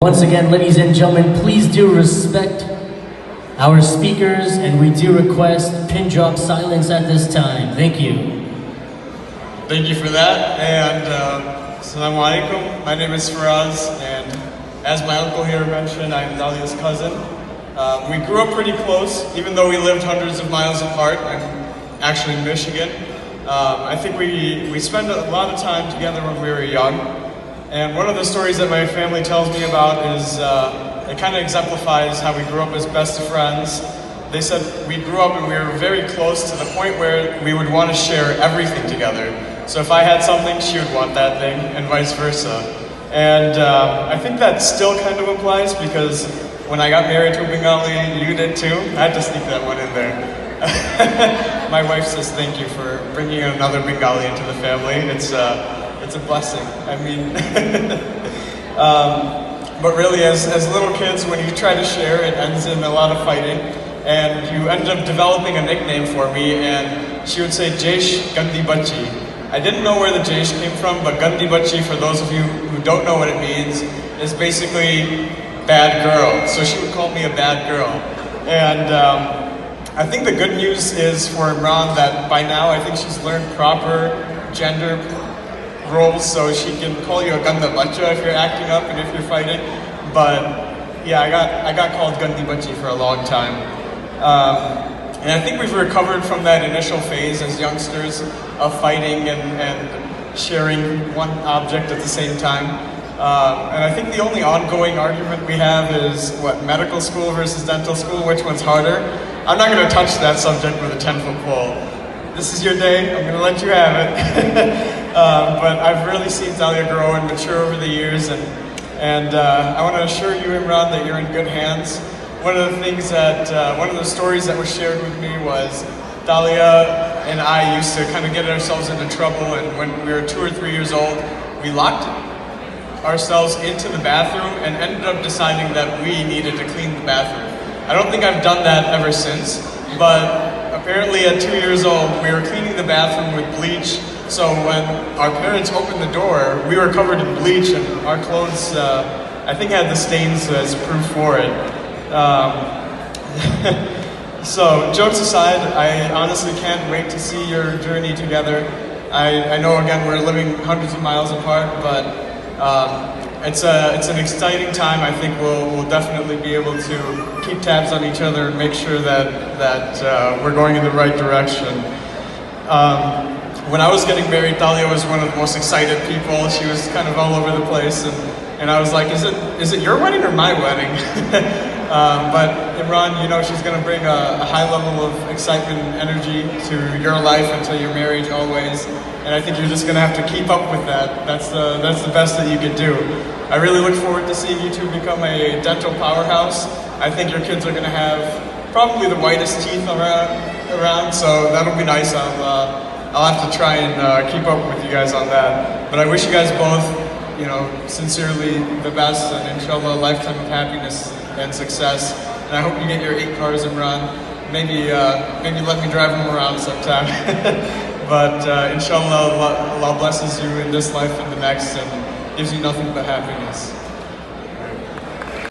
Once again, ladies and gentlemen, please do respect our speakers, and we do request pin drop silence at this time. Thank you. Thank you for that, and Assalamu alaikum. My name is Faraz, and as my uncle here mentioned, I'm Dalia's cousin. We grew up pretty close, even though we lived hundreds of miles apart. I'm actually in Michigan. I think we spent a lot of time together when we were young. And one of the stories that my family tells me about is, it kind of exemplifies how we grew up as best friends. They said we grew up and we were very close to the point where we would want to share everything together. So if I had something, she would want that thing, and vice versa. And I think that still kind of applies, because when I got married to a Bengali, you did too. I had to sneak that one in there. My wife says thank you for bringing another Bengali into the family. It's a blessing. I mean, but really, as little kids, when you try to share, it ends in a lot of fighting. And you ended up developing a nickname for me, and she would say, Jaish Gandhi Bachi. I didn't know where the Jaish came from, but Gandhi Bachi, for those of you who don't know what it means, is basically bad girl. So she would call me a bad girl. And I think the good news is for Imran that by now I think she's learned proper gender roles, so she can call you a Ganda Bacha if you're acting up and if you're fighting. But yeah, I got called Gandhi Bachi for a long time. And I think we've recovered from that initial phase as youngsters of fighting and sharing one object at the same time. And I think the only ongoing argument we have is, what, medical school versus dental school, which one's harder? I'm not going to touch that subject with a 10-foot pole. This is your day, I'm going to let you have it. But I've really seen Dalia grow and mature over the years, and I want to assure you, Imran, that you're in good hands. One of the stories that was shared with me was Dalia and I used to kind of get ourselves into trouble, and when we were 2 or 3 years old, we locked ourselves into the bathroom and ended up deciding that we needed to clean the bathroom. I don't think I've done that ever since, but apparently at 2 years old, we were cleaning the bathroom with bleach. So when our parents opened the door, we were covered in bleach, and our clothes, I think, had the stains as proof for it. So jokes aside, I honestly can't wait to see your journey together. I know, again, we're living hundreds of miles apart, but it's an exciting time. I think we'll definitely be able to keep tabs on each other and make sure that we're going in the right direction. When I was getting married, Dalia was one of the most excited people. She was kind of all over the place, and I was like, is it your wedding or my wedding? But Imran, you know, she's going to bring a high level of excitement and energy to your life until your marriage always. And I think you're just going to have to keep up with that. That's the best that you can do. I really look forward to seeing you two become a dental powerhouse. I think your kids are going to have probably the whitest teeth around, so that'll be nice. I'll have to try and keep up with you guys on that. But I wish you guys both, you know, sincerely the best, and inshallah, a lifetime of happiness and success. And I hope you get your 8 cars, Imran. Maybe let me drive them around sometime. But inshallah, Allah blesses you in this life and the next, and gives you nothing but happiness.